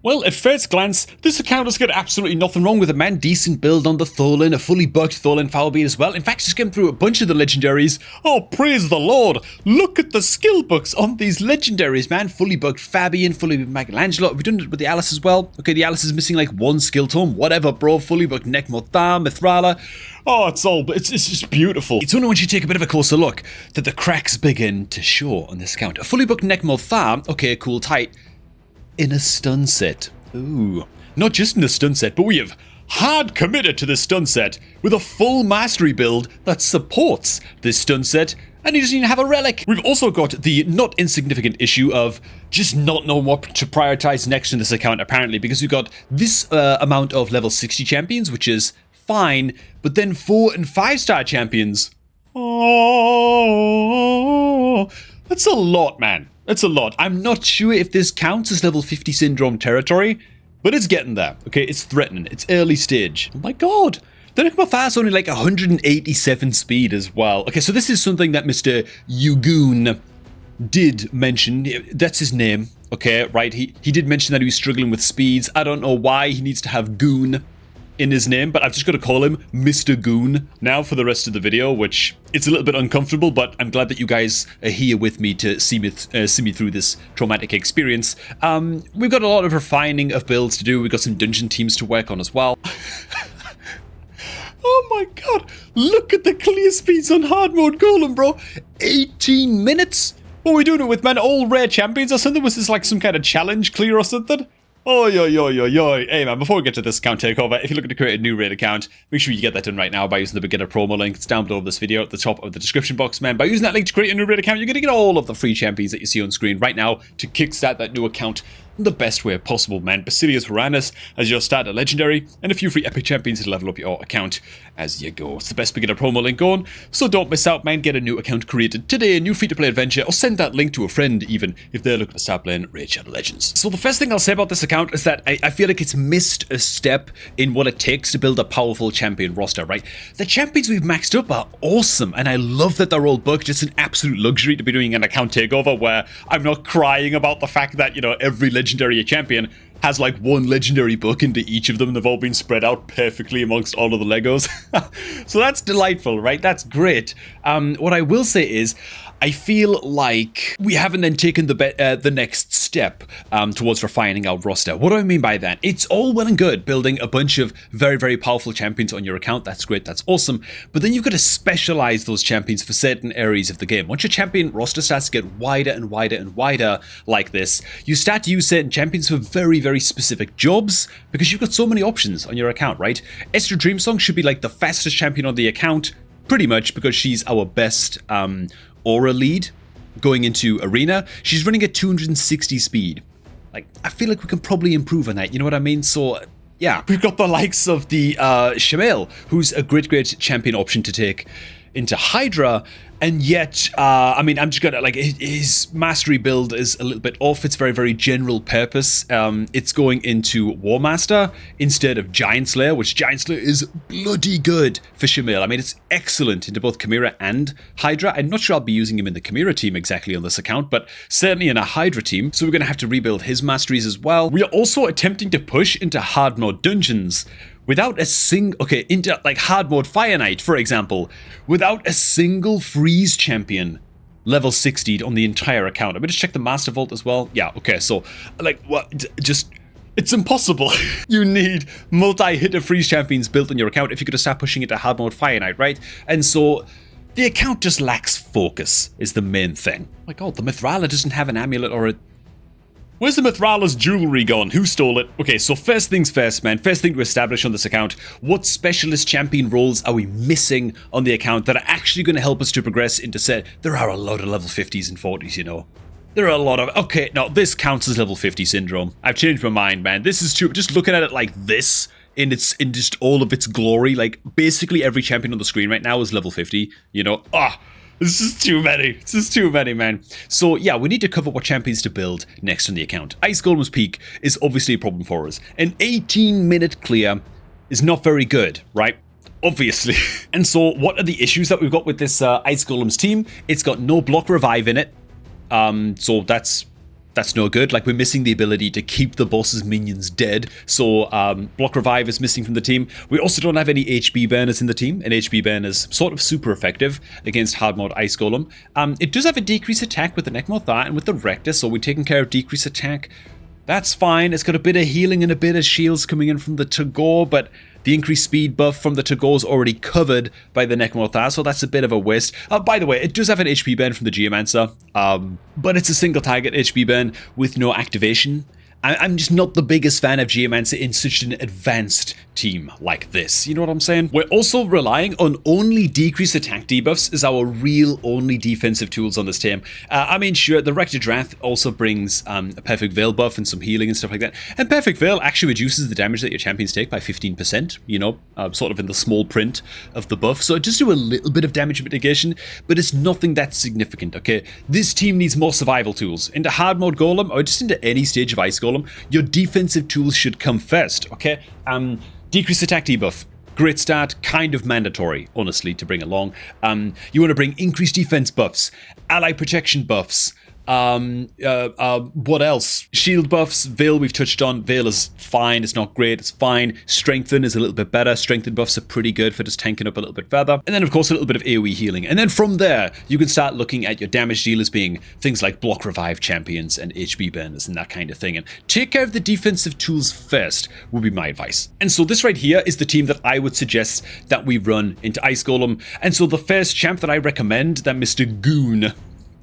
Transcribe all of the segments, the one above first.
Well, at first glance, this account has got absolutely nothing wrong with it, man. Decent build on the Tholen, a fully bugged Tholen foul beat as well. In fact, just skimmed through a bunch of the legendaries. Oh, praise the Lord. Look at the skill books on these legendaries, man. Fully bugged Fabian, fully bugged Michelangelo. Have we done it with the Alice as well? Okay, the Alice is missing like one skill tome. Whatever, bro. Fully bugged Nekmotham, Mithrala. Oh, it's just beautiful. It's only once you take a bit of a closer look that the cracks begin to show on this account. A fully bugged Nekmotham, okay, cool, tight. In a stun set. Ooh. Not just in a stun set, but we have hard committed to this stun set with a full mastery build that supports this stun set, and he doesn't even have a relic. We've also got the not insignificant issue of just not knowing what to prioritize next in this account, apparently, because we've got this amount of level 60 champions, which is fine, but then 4 and 5-star champions. Oh, that's a lot, man. That's a lot. I'm not sure if this counts as level 50 syndrome territory, but it's getting there. Okay, it's threatening. It's early stage. Oh my god. The Nekmotham only like 187 speed as well. Okay, so this is something that Mr. Yugoon did mention. That's his name. Okay, right. He did mention that he was struggling with speeds. I don't know why he needs to have Goon in his name, but I've just got to call him Mr. Goon now for the rest of the video, which it's a little bit uncomfortable, but I'm glad that you guys are here with me to see me through this traumatic experience. We've got a lot of refining of builds to do. We've got some dungeon teams to work on as well. Oh my god, look at the clear speeds on hard mode Golem, bro. 18 minutes? What are we doing it with, man? All rare champions or something? Was this like some kind of challenge clear or something? Oh, yo. Hey, man, before we get to this account takeover, if you're looking to create a new raid account, make sure you get that done right now by using the beginner promo link. It's down below this video at the top of the description box, man. By using that link to create a new raid account, you're going to get all of the free champions that you see on screen right now to kickstart that new account the best way possible, man. Basilius Varanus as your starter legendary, and a few free epic champions to level up your account as you go. It's the best beginner promo link going, so don't miss out, man. Get a new account created today, a new free-to-play adventure, or send that link to a friend even if they're looking to start playing Raid Shadow Legends. So the first thing I'll say about this account is that I feel like it's missed a step in what it takes to build a powerful champion roster, right? The champions we've maxed up are awesome, and I love that they're all bugged. It's an absolute luxury to be doing an account takeover where I'm not crying about the fact that, you know, every legendary champion has like one legendary book into each of them. They've all been spread out perfectly amongst all of the Legos. So that's delightful, right? That's great. What I will say is I feel like we haven't then taken the next step towards refining our roster. What do I mean by that? It's all well and good building a bunch of very, very powerful champions on your account. That's great. That's awesome. But then you've got to specialize those champions for certain areas of the game. Once your champion roster starts to get wider and wider and wider like this, you start to use certain champions for very, very specific jobs because you've got so many options on your account, right? Esther Dreamsong should be like the fastest champion on the account, pretty much, because she's our best aura lead going into arena. She's running at 260 speed. Like, I feel like we can probably improve on that, you know what I mean? So yeah, we've got the likes of the Shamil, who's a great champion option to take into Hydra, and yet, I mean, I'm just gonna, like, his mastery build is a little bit off. It's very, very general purpose. It's going into War Master instead of Giant Slayer, which Giant Slayer is bloody good for Shamil. I mean, it's excellent into both Chimera and Hydra. I'm not sure I'll be using him in the Chimera team exactly on this account, but certainly in a Hydra team. So we're gonna have to rebuild his masteries as well. We are also attempting to push into hard mode dungeons without a into like hard mode Fire Knight, for example, without a single freeze champion level 60 on the entire account. I'm gonna check the Master Vault as well. Yeah, okay, so like what? It's impossible. You need multi-hitter freeze champions built on your account if you're gonna start pushing into hard mode Fire Knight, right? And so the account just lacks focus is the main thing. Oh my god, the Mithrala doesn't have an amulet or a... Where's the Mithrala's jewelry gone? Who stole it? Okay, so first things first, man. First thing to establish on this account, what specialist champion roles are we missing on the account that are actually going to help us to progress into set? There are a lot of level 50s and 40s, you know. There are a lot of... Okay, no, this counts as level 50 syndrome. I've changed my mind, man. This is too... Just looking at it like this, in just all of its glory, like basically every champion on the screen right now is level 50, you know. This is too many. This is too many, man. So yeah, we need to cover what champions to build next on the account. Ice Golem's Peak is obviously a problem for us. An 18-minute clear is not very good, right? Obviously. And so what are the issues that we've got with this Ice Golem's team? It's got no block revive in it. So that's That's no good. Like, we're missing the ability to keep the boss's minions dead. So, Block Revive is missing from the team. We also don't have any HP burners in the team. And HP burn is sort of super effective against hard mode Ice Golem. It does have a decreased attack with the Necmothar and with the Rector, so we're taking care of decreased attack. That's fine. It's got a bit of healing and a bit of shields coming in from the Tagore, but the increased speed buff from the Tagore is already covered by the Necmothar, so that's a bit of a waste. By the way, it does have an HP burn from the Geomancer, but it's a single target HP burn with no activation. I'm just not the biggest fan of Geomancer in such an advanced team like this. You know what I'm saying? We're also relying on only decreased attack debuffs as our real only defensive tools on this team. I mean, sure, the Rector Drath also brings a Perfect Veil buff and some healing and stuff like that. And Perfect Veil actually reduces the damage that your champions take by 15%, you know, sort of in the small print of the buff. So it does do a little bit of damage mitigation, but it's nothing that significant, okay? This team needs more survival tools. Into hard mode Golem, or just into any stage of Ice Golem, your defensive tools should come first, okay? Decreased attack debuff. Great start, kind of mandatory, honestly, to bring along. You want to bring increased defense buffs, ally protection buffs, what else? Shield buffs, Veil we've touched on. Veil is fine, it's not great, it's fine. Strengthen is a little bit better. Strengthen buffs are pretty good for just tanking up a little bit further. And then of course a little bit of AoE healing. And then from there, you can start looking at your damage dealers being things like Block Revive champions and HP burners and that kind of thing. And take care of the defensive tools first would be my advice. And so this right here is the team that I would suggest that we run into Ice Golem. And so the first champ that I recommend, that Mr. Goon,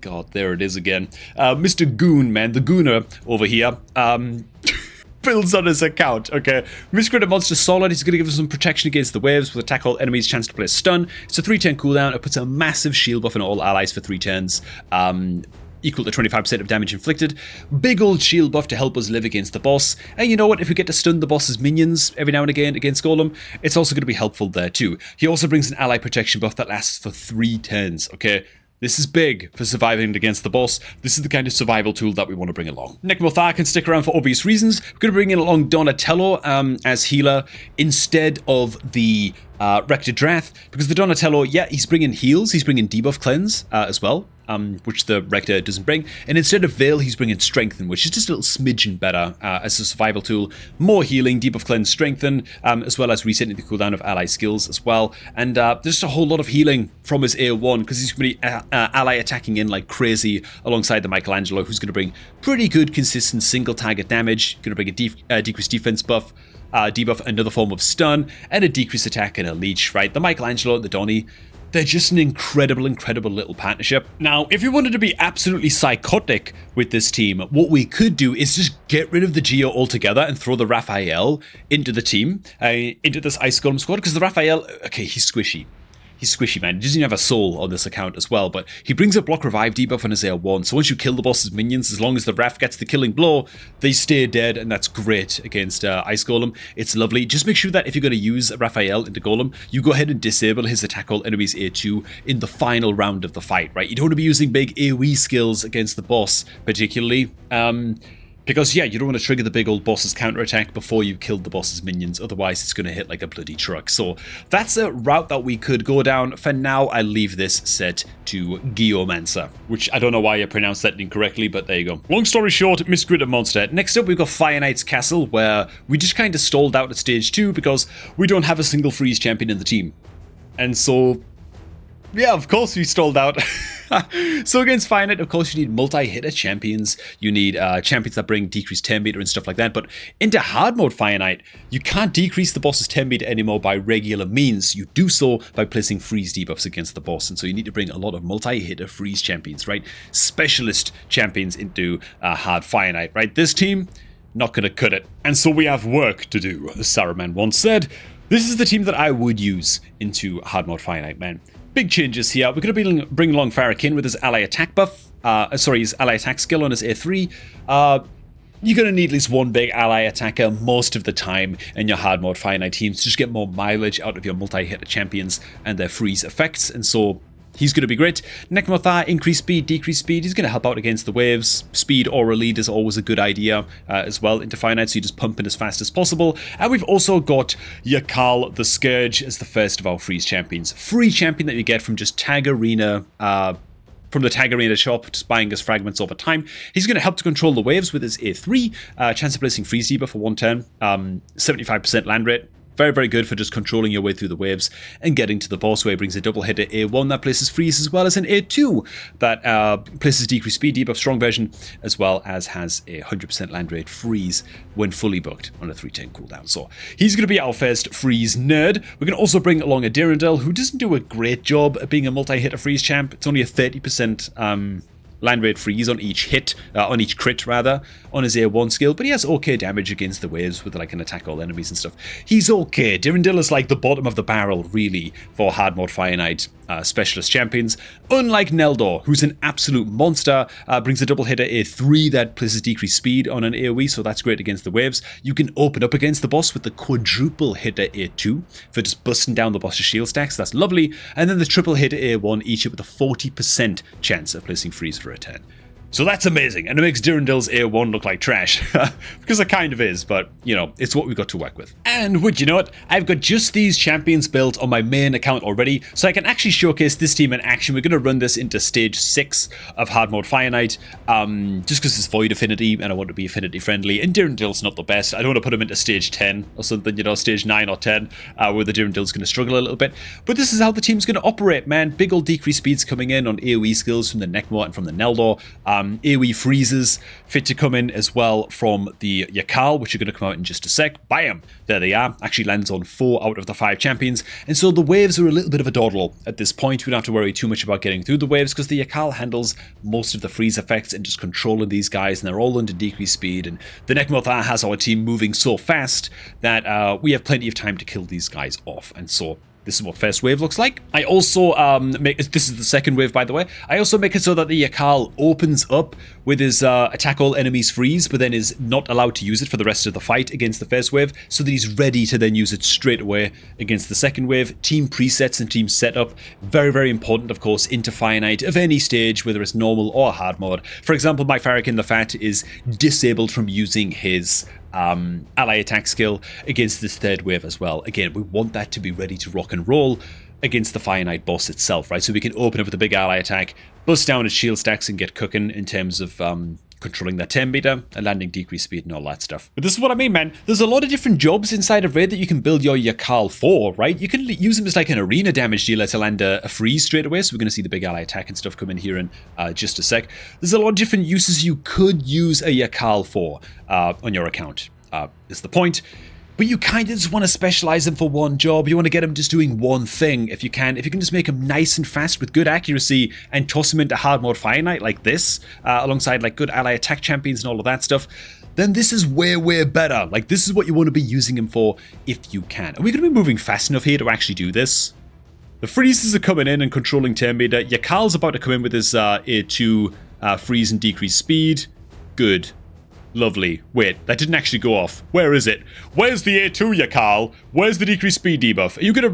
God, there it is again. Mr. Goon, man, the Gooner over here, builds on his account, okay? Miscreated Monster Solid, he's going to give us some protection against the waves with attack all enemies, chance to place stun. It's a 3-turn cooldown, it puts a massive shield buff on all allies for 3 turns. Equal to 25% of damage inflicted. Big old shield buff to help us live against the boss. And you know what, if we get to stun the boss's minions every now and again against Golem, it's also going to be helpful there too. He also brings an ally protection buff that lasts for 3 turns, okay? This is big for surviving against the boss. This is the kind of survival tool that we want to bring along. Necmothar can stick around for obvious reasons. We're going to bring in along Donatello as healer instead of the Rector Drath, because the Donatello, yeah, he's bringing heals, he's bringing debuff cleanse as well, which the Rector doesn't bring. And instead of Veil, he's bringing Strengthen, which is just a little smidgen better as a survival tool. More healing, debuff cleanse, Strengthen, as well as resetting the cooldown of ally skills as well. And there's a whole lot of healing from his AO1, because he's going to be ally attacking in like crazy alongside the Michelangelo, who's going to bring pretty good consistent single target damage, going to bring a decreased defense buff, debuff, another form of stun, and a decreased attack and a leech, right? The Michelangelo, the Donnie, they're just an incredible little partnership. Now, if you wanted to be absolutely psychotic with this team, what we could do is just get rid of the Geo altogether and throw the Raphael into the team, into this Ice Golem squad, because the Raphael, okay, he's squishy. He's squishy, man. He doesn't even have a soul on this account as well, but he brings a Block Revive debuff on his AR1, so once you kill the boss's minions, as long as the Raph gets the killing blow, they stay dead, and that's great against Ice Golem. It's lovely. Just make sure that if you're going to use Raphael into Golem, you go ahead and disable his attack all enemies A2 in the final round of the fight, right? You don't want to be using big AoE skills against the boss, particularly. Because, yeah, you don't want to trigger the big old boss's counterattack before you've killed the boss's minions, otherwise it's going to hit like a bloody truck. So that's a route that we could go down. For now, I leave this set to Geomancer, which I don't know why I pronounced that incorrectly, but there you go. Long story short, Miscreated Monster. Next up, we've got Fire Knight's Castle, where we just kind of stalled out at stage 2 because we don't have a single freeze champion in the team. And so, yeah, of course we stalled out. So against Fire Knight, of course, you need multi-hitter champions. You need champions that bring decreased turn meter and stuff like that. But into hard mode Fire Knight, you can't decrease the boss's turn meter anymore by regular means. You do so by placing freeze debuffs against the boss. And so you need to bring a lot of multi-hitter freeze champions, right? Specialist champions into hard Fire Knight, right? This team, not going to cut it. And so we have work to do, as Saruman once said. This is the team that I would use into hard mode Fire Knight, man. Big changes here. We're going to bring along Farrakhan with his ally attack buff. His ally attack skill on his A3. You're going to need at least one big ally attacker most of the time in your hard mode Fire Knight teams to just get more mileage out of your multi-hitter champions and their freeze effects. And so he's going to be great. Necmothar, increased speed, decreased speed. He's going to help out against the waves. Speed or a lead is always a good idea as well into Fire Knight, so you just pump in as fast as possible. And we've also got Yakal the Scourge as the first of our freeze champions. Free champion that you get from just Tag Arena from the tag arena shop, just buying his fragments over time. He's going to help to control the waves with his A3, chance of placing freeze debuff for 1 turn, 75% land rate. Very, very good for just controlling your way through the waves and getting to the boss, where he brings a double hit at A1 that places freeze, as well as an A2 that places decreased speed debuff, strong version, as well as has a 100% land rate freeze when fully booked on a 3-turn cooldown. So he's going to be our first freeze nerd. We're going to also bring along a Dirindil, who doesn't do a great job at being a multi-hitter freeze champ. It's only a 30% land rate freeze on each hit, on each crit rather, on his A1 skill, but he has okay damage against the waves with like an attack all enemies and stuff. He's okay. Dirindil is like the bottom of the barrel, really, for hard mode Fire Knight specialist champions. Unlike Neldor, who's an absolute monster, brings a double hitter A3 that places decreased speed on an AoE, so that's great against the waves. You can open up against the boss with the quadruple hitter A2 for just busting down the boss's shield stacks. That's lovely. And then the triple hitter A1, each hit with a 40% chance of placing freeze for a turn. So that's amazing, and it makes Dirindil's A1 look like trash, because it kind of is, but, you know, it's what we've got to work with. And would you know it, I've got just these champions built on my main account already, so I can actually showcase this team in action. We're going to run this into stage 6 of hard mode Fire Knight, just because it's void affinity, and I want to be affinity friendly, and Dirindil's not the best. I don't want to put him into stage 10 or something, you know, stage 9 or 10, where the Dirindil's going to struggle a little bit. But this is how the team's going to operate, man. Big old decreased speeds coming in on AoE skills from the Nekmor and from the Neldor. AoE freezes fit to come in as well from the Yakal, which are going to come out in just a sec. Bam! There they are. Actually lands on 4 out of the 5 champions. And so the waves are a little bit of a dawdle at this point. We don't have to worry too much about getting through the waves, because the Yakal handles most of the freeze effects and just controlling these guys, and they're all under decreased speed. And the Nekmothar has our team moving so fast that we have plenty of time to kill these guys off. And so this is what first wave looks like. I also this is the second wave, by the way. I also make it so that the Yakal opens up with his attack all enemies freeze, but then is not allowed to use it for the rest of the fight against the first wave, so that he's ready to then use it straight away against the second wave. Team presets and team setup, very, very important, of course, into Fire Knight of any stage, whether it's normal or hard mode. For example, my Farrakhan the Fat is disabled from using his ally attack skill against this third wave as well. Again, we want that to be ready to rock and roll against the Fire Knight boss itself, right? So we can open up with a big ally attack, bust down its shield stacks, and get cooking in terms of controlling that turn meter and landing decreased speed and all that stuff. But this is what I mean, man. There's a lot of different jobs inside of Raid that you can build your Yakal for, right? You can use him as like an arena damage dealer to land a freeze straight away, so we're going to see the big ally attack and stuff come in here in just a sec. There's a lot of different uses you could use a Yakal for on your account, is the point. But you kind of just want to specialize him for one job. You want to get him just doing one thing if you can. If you can just make him nice and fast with good accuracy and toss him into hard mode Fire Knight like this, alongside like good ally attack champions and all of that stuff, then this is way, way better. Like, this is what you want to be using him for if you can. Are we going to be moving fast enough here to actually do this? The freezes are coming in and controlling turn meter. Yakal's about to come in with his A2 freeze and decrease speed. Good. Lovely. Wait, that didn't actually go off. Where is it? Where's the A2, Yakal? Where's the decreased speed debuff? Are you gonna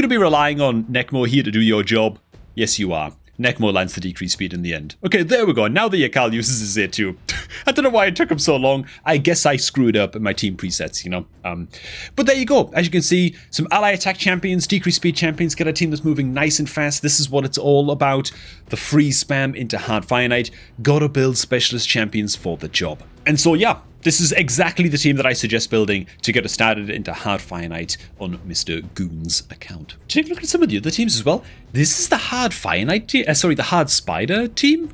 be relying on Nekmor here to do your job? Yes, you are. Nekmor lands the decreased speed in the end. Okay, there we go. Now the Yakal uses his A2. I don't know why it took him so long. I guess I screwed up in my team presets, you know. But there you go. As you can see, some ally attack champions, decreased speed champions, get a team that's moving nice and fast. This is what it's all about. The freeze spam into hard Fire Knight. Gotta build specialist champions for the job. And so, yeah, this is exactly the team that I suggest building to get us started into hard Fire Knight on Mr. Goon's account. Take a look at some of the other teams as well. This is the hard Fire Knight team. The hard Spider team.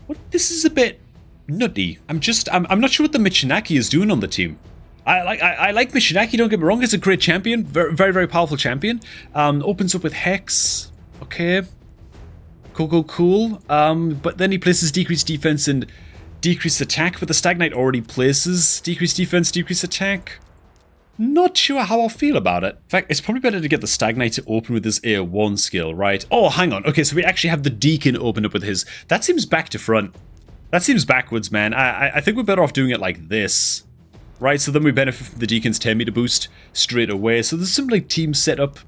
What? This is a bit nutty. I'm not sure what the Michinaki is doing on the team. I like Michinaki, don't get me wrong. He's a great champion. Very, very, very powerful champion. Opens up with Hex. Okay. Cool. But then he places decreased defense and decreased attack, but the Stagnite already places decreased defense, decreased attack. Not sure how I'll feel about it. In fact, it's probably better to get the Stagnite to open with his A1 skill, right? Oh, hang on. Okay, so we actually have the Deacon open up with his... That seems back to front. That seems backwards, man. I think we're better off doing it like this, right? So then we benefit from the Deacon's 10 meter boost straight away. So there's some like team setup,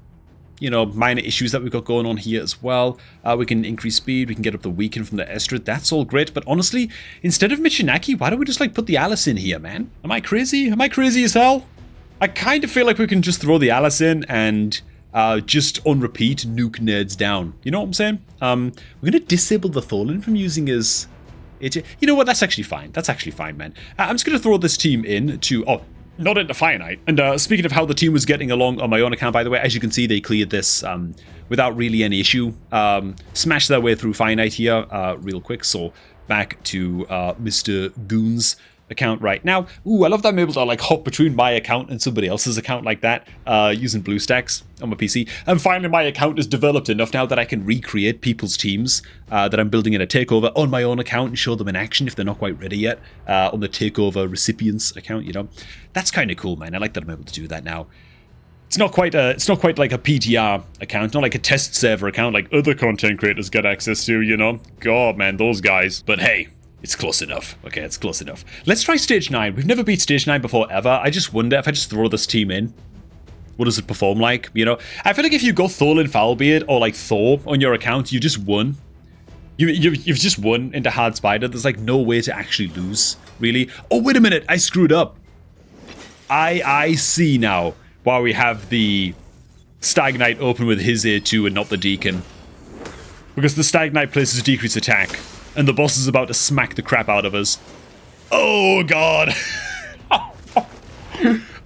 you know, minor issues that we've got going on here as well. We can increase speed, we can get up the weaken from the Estrid. That's all great, but honestly, instead of Michinaki, why don't we just like put the Alice in here, man? Am I crazy? Am I crazy as hell? I kind of feel like we can just throw the Alice in and just on repeat, nuke nerds down. You know what I'm saying? We're going to disable the Thorlin from using his... You know what? That's actually fine. That's actually fine, man. I'm just going to throw this team in to... Oh, not into Finite. And speaking of how the team was getting along on my own account, by the way, as you can see, they cleared this without really any issue. Smashed their way through Finite here real quick. So back to Mr. Goon's account right now. Ooh, I love that I'm able to like hop between my account and somebody else's account like that using BlueStacks on my PC. And finally, my account is developed enough now that I can recreate people's teams that I'm building in a takeover on my own account and show them in action if they're not quite ready yet on the takeover recipients account. You know, that's kind of cool, man. I like that I'm able to do that now. It's not quite like a PTR account, not like a test server account like other content creators get access to. You know, God, man, those guys. But hey. It's close enough. Okay, it's close enough. Let's try Stage 9. We've never beat Stage 9 before, ever. I just wonder if I just throw this team in, what does it perform like? You know, I feel like if you go Thorlin Foulbeard or like Thor on your account, you just won. You've just won into Hard Spider. There's like no way to actually lose, really. Oh, wait a minute. I screwed up. I see now why we have the Stag Knight open with his A2 and not the Deacon. Because the Stag Knight places decreased attack. And the boss is about to smack the crap out of us. Oh, God.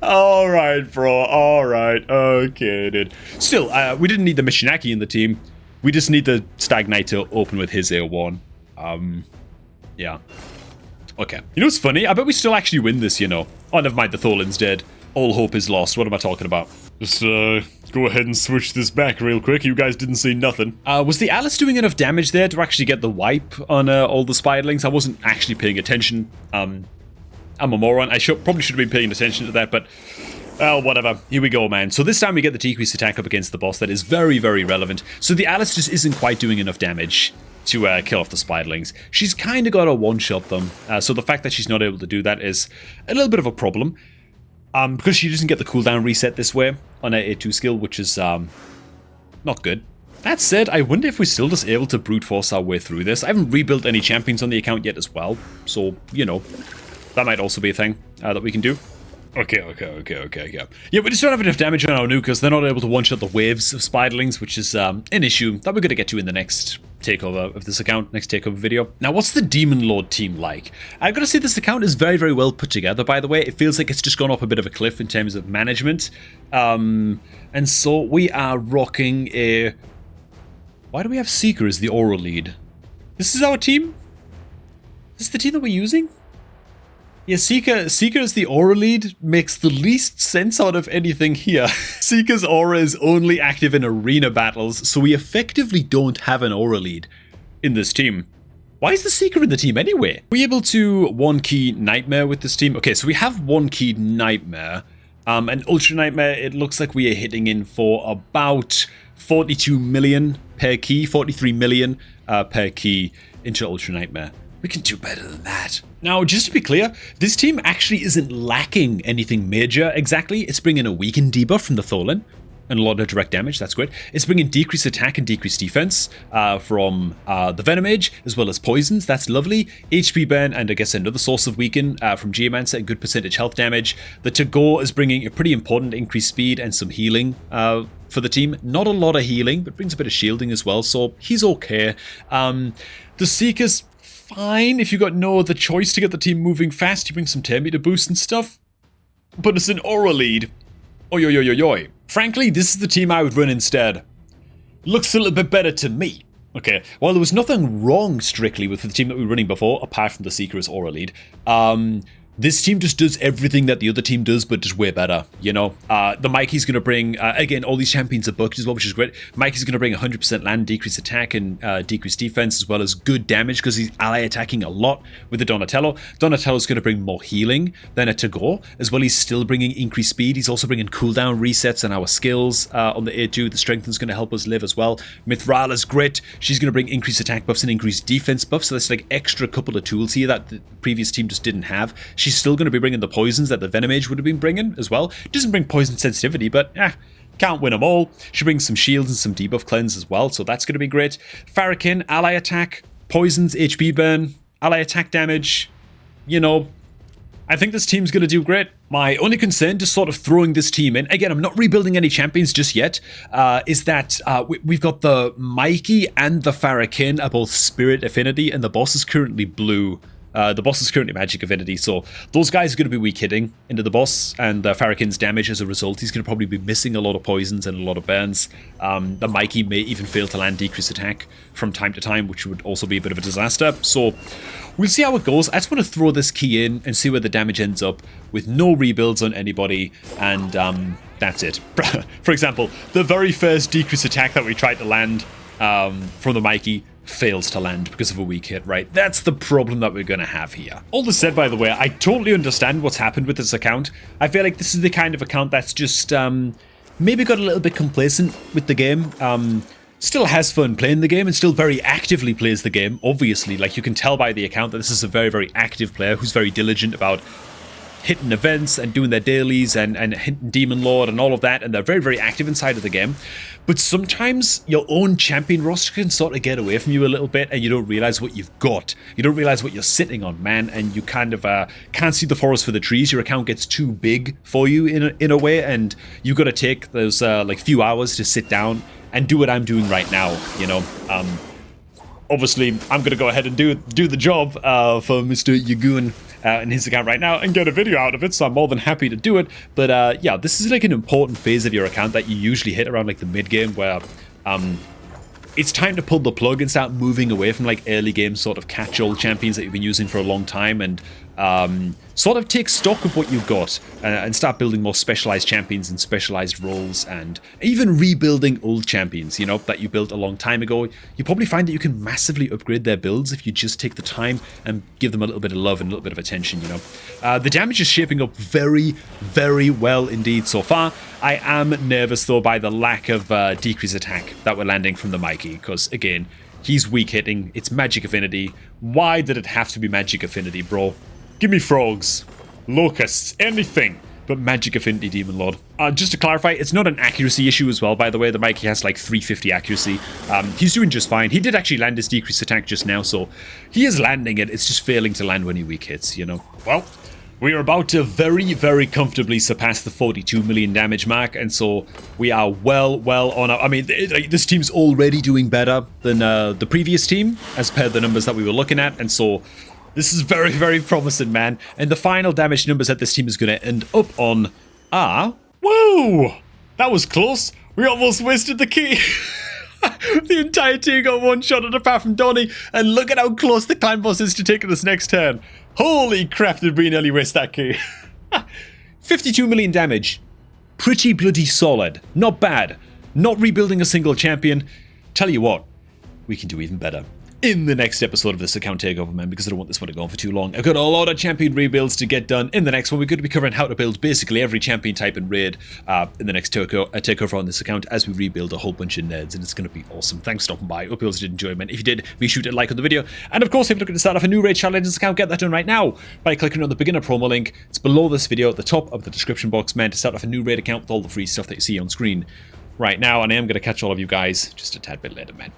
Alright, bro. Alright. Okay, dude. Still, we didn't need the Mishinaki in the team. We just need the Stag Knight to open with his A1. Yeah. Okay. You know what's funny? I bet we still actually win this, you know. Oh, never mind. The Thorlin's dead. All hope is lost. What am I talking about? Just, go ahead and switch this back real quick. You guys didn't see nothing. Was the Alice doing enough damage there to actually get the wipe on all the spiderlings? I wasn't actually paying attention. I'm a moron. I probably should have been paying attention to that, but... Well, whatever. Here we go, man. So this time we get the decreased attack up against the boss. That is very, very relevant. So the Alice just isn't quite doing enough damage to kill off the spiderlings. She's kind of got to one-shot them. So the fact that she's not able to do that is a little bit of a problem. Because she doesn't get the cooldown reset this way on her A2 skill, which is not good. That said, I wonder if we're still just able to brute force our way through this. I haven't rebuilt any champions on the account yet as well, so, you know, that might also be a thing that we can do. Okay. Yeah, we just don't have enough damage on our nuke, they're not able to one-shot the waves of spiderlings, which is an issue that we're going to get to in the next takeover of this account, next takeover video. Now, what's the Demon Lord team like? I've got to say this account is very, very well put together, by the way. It feels like it's just gone off a bit of a cliff in terms of management. And so we are rocking a... Why do we have Seeker as the aura lead? This is our team? Is this the team that we're using? Yeah, Seeker as the aura lead makes the least sense out of anything here. Seeker's aura is only active in arena battles, so we effectively don't have an aura lead in this team. Why is the Seeker in the team anyway? Are we able to one-key Nightmare with this team? Okay, so we have one-key Nightmare. And Ultra Nightmare, it looks like we are hitting in for about 42 million per key, 43 million per key into Ultra Nightmare. We can do better than that. Now, just to be clear, this team actually isn't lacking anything major exactly. It's bringing a weakened debuff from the Thorlin and a lot of direct damage. That's great. It's bringing decreased attack and decreased defense from the Venom Mage, as well as poisons. That's lovely. HP burn, and I guess another source of weaken from Geomancer, and good percentage health damage. The Tagore is bringing a pretty important increased speed and some healing for the team. Not a lot of healing, but brings a bit of shielding as well, so he's okay. The Seeker's fine if you got no other choice to get the team moving fast. You bring some turn meter boost and stuff, but it's an aura lead. Oi, oi, oi, oi, oi. Frankly, this is the team I would run instead. Looks a little bit better to me. Okay, well, there was nothing wrong strictly with the team that we were running before, apart from the Seeker as aura lead. This team just does everything that the other team does, but just way better, you know? The Mikey's going to bring, again, all these champions are booked as well, which is great. Mikey's going to bring 100% land, decreased attack, and decreased defense, as well as good damage, because he's ally attacking a lot with the Donatello. Donatello's going to bring more healing than a Tagore, as well. He's still bringing increased speed. He's also bringing cooldown resets on our skills on the A2. The Strengthen's going to help us live as well. Mithrala's great. She's going to bring increased attack buffs and increased defense buffs, so that's like extra couple of tools here that the previous team just didn't have. She's still going to be bringing the poisons that the Venom Mage would have been bringing as well. Doesn't bring poison sensitivity, but can't win them all. She brings some shields and some debuff cleanse as well, so that's going to be great. Farrakhan, ally attack, poisons, HP burn, ally attack damage. You know, I think this team's going to do great. My only concern, just sort of throwing this team in, again, I'm not rebuilding any champions just yet, is that we've got the Mikey and the Farrakhan are both Spirit Affinity, and the boss is currently blue. The boss is currently Magic Affinity, so those guys are going to be weak hitting into the boss, and Farrakhan's damage as a result. He's going to probably be missing a lot of poisons and a lot of burns. The Mikey may even fail to land decrease attack from time to time, which would also be a bit of a disaster. So we'll see how it goes. I just want to throw this key in and see where the damage ends up with no rebuilds on anybody, and that's it. For example, the very first decrease attack that we tried to land from the Mikey fails to land because of a weak hit, right? That's the problem that we're going to have here. All this said, by the way, I totally understand what's happened with this account. I feel like this is the kind of account that's just maybe got a little bit complacent with the game. Still has fun playing the game and still very actively plays the game, obviously. Like, you can tell by the account that this is a very, very active player who's very diligent about hitting events and doing their dailies and hitting Demon Lord and all of that, and they're very, very active inside of the game. But sometimes your own champion roster can sort of get away from you a little bit, and you don't realize what you've got. You don't realize what you're sitting on, man, and you kind of can't see the forest for the trees. Your account gets too big for you in a way, and you've got to take those like few hours to sit down and do what I'm doing right now, you know. Obviously, I'm going to go ahead and do the job for Mr. Yagoon in his account right now and get a video out of it, so I'm more than happy to do it. But yeah, this is like an important phase of your account that you usually hit around like the mid-game, where it's time to pull the plug and start moving away from like early game sort of catch-all champions that you've been using for a long time, and sort of take stock of what you've got and start building more specialized champions and specialized roles, and even rebuilding old champions, you know, that you built a long time ago. You probably find that you can massively upgrade their builds if you just take the time and give them a little bit of love and a little bit of attention, you know. The damage is shaping up very, very well indeed so far. I am nervous though by the lack of decrease attack that we're landing from the Mikey, because again, he's weak hitting. It's Magic Affinity. Why did it have to be Magic Affinity, bro? Give me frogs, locusts, anything but Magic Affinity Demon Lord. Just to clarify, it's not an accuracy issue as well, by the way. The Mikey has like 350 accuracy. He's doing just fine. He did actually land his decrease attack just now, so he is landing it. It's just failing to land when he weak hits, you know. Well, we are about to very, very comfortably surpass the 42 million damage mark, and so we are well on our... I mean, this team's already doing better than the previous team, as per the numbers that we were looking at, and so this is very, very promising, man. And the final damage numbers that this team is going to end up on are... Whoa! That was close. We almost wasted the key. The entire team got one-shotted apart from Donnie, and look at how close the climb boss is to taking this next turn. Holy crap, did we nearly waste that key. 52 million damage. Pretty bloody solid. Not bad. Not rebuilding a single champion. Tell you what, we can do even better in the next episode of this account takeover, man, because I don't want this one to go on for too long. I've got a lot of champion rebuilds to get done. In the next one, we're going to be covering how to build basically every champion type in Raid in the next takeover on this account as we rebuild a whole bunch of nerds, and it's going to be awesome. Thanks for stopping by. Hope you also did enjoy, man. If you did, be sure to like on the video. And of course, if you're looking to start off a new Raid Shadow Legends account, get that done right now by clicking on the beginner promo link. It's below this video at the top of the description box, man, to start off a new Raid account with all the free stuff that you see on screen right now. And I am going to catch all of you guys just a tad bit later, man.